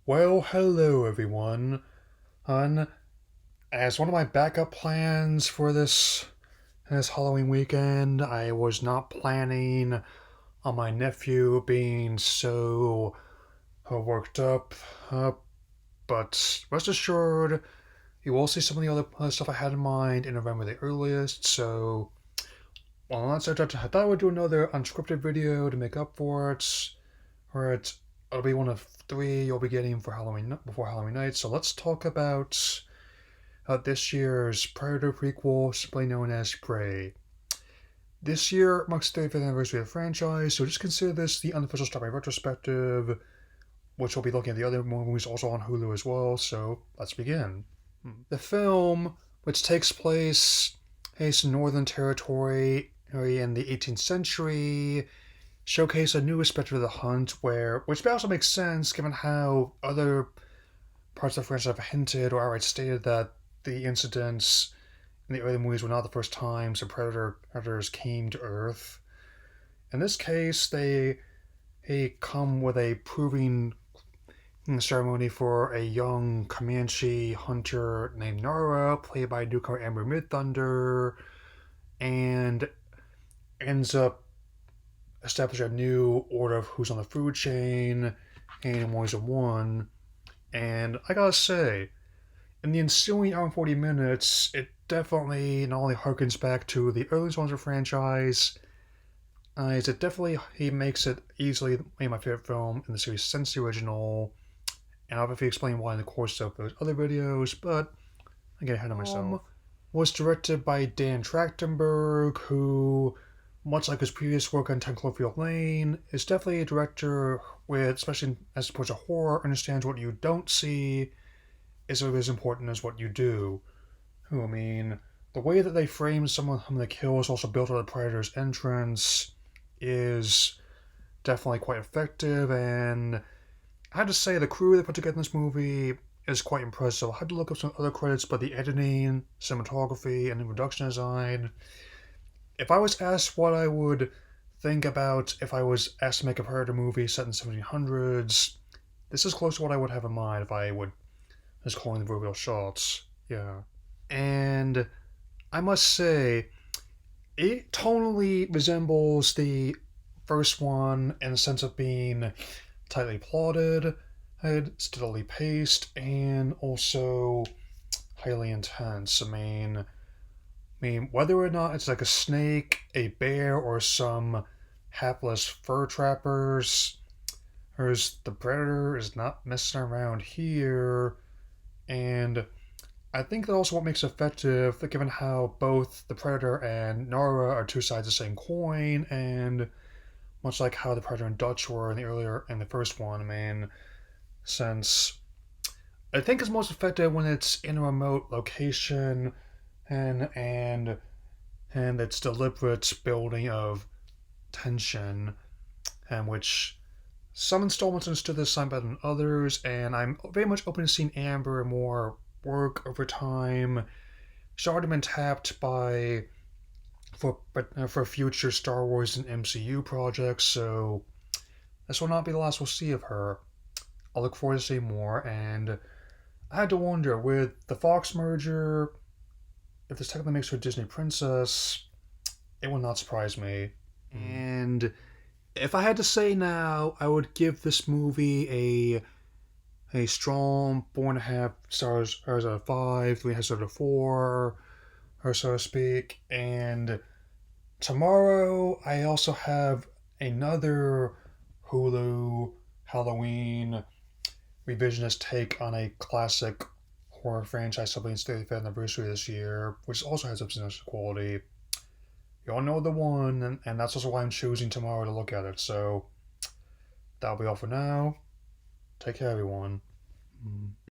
Well, hello everyone. And as one of my backup plans for this Halloween weekend, I was not planning on my nephew being so worked up. Uh, but rest assured, you will see some of the other stuff I had in mind in November the earliest. So, well, on that subject, I thought I would do another unscripted video to make up for it. Where it'll be one of three you'll be getting for Halloween before Halloween night. So let's talk about this year's Predator prequel, simply known as Prey. This year marks the 35th anniversary of the franchise, so just consider this the unofficial Star Wars retrospective, which will be looking at the other movies also on Hulu as well. So let's begin. The film, which takes place in Northern Territory in the 18th century, showcase a new perspective of the hunt, which also makes sense given how other parts of the franchise have hinted or outright stated that the incidents in the early movies were not the first times the predators came to Earth. In this case, they come with a proving ceremony for a young Comanche hunter named Nara, played by newcomer Amber Midthunder, and ends up establishing a new order of who's on the food chain and more than one. And I gotta say, in the ensuing hour and 40 minutes, it definitely not only harkens back to the early ones of the franchise, as it definitely he makes it easily my favorite film in the series since the original. And I'll have to explain why in the course of those other videos, but I get ahead of myself. Was directed by Dan Trachtenberg, who, much like his previous work on 10 Cloverfield Lane, is definitely a director with, especially as opposed to horror, understands what you don't see is as important as what you do. I mean, the way that they frame some of the kills, also built on the Predator's entrance, is definitely quite effective, and I had to say the crew they put together in this movie is quite impressive. I had to look up some other credits, but the editing, cinematography, and the production design. If I was asked what I would think about if I was asked to make a Predator movie set in the 1700s, this is close to what I would have in mind if I would just calling the real shots. Yeah. And I must say, it tonally resembles the first one in the sense of being tightly plotted, steadily paced, and also highly intense. I mean, whether or not it's like a snake, a bear, or some hapless fur trappers, the predator is not messing around here. And I think that also what makes it effective, given how both the predator and Nara are two sides of the same coin, and much like how the predator and Dutch were in the first one. I mean, since I think it's most effective when it's in a remote location and and and its deliberate building of tension, and which some installments understood this sign better than others, and I'm very much open to seeing Amber more work over time. She's already been tapped by for future Star Wars and MCU projects, so this will not be the last we'll see of her. I'll look forward to seeing more, and I had to wonder with the Fox merger, if this technically makes her a Disney princess, it would not surprise me. And if I had to say now, I would give this movie a strong 4.5 stars out of 5, 3.5 out of 4, or so to speak. And tomorrow, I also have another Hulu Halloween revisionist take on a classic horror franchise celebrating its 35th anniversary this year, which also has substantial quality. You all know the one, and that's also why I'm choosing tomorrow to look at it. So that'll be all for now. Take care, everyone.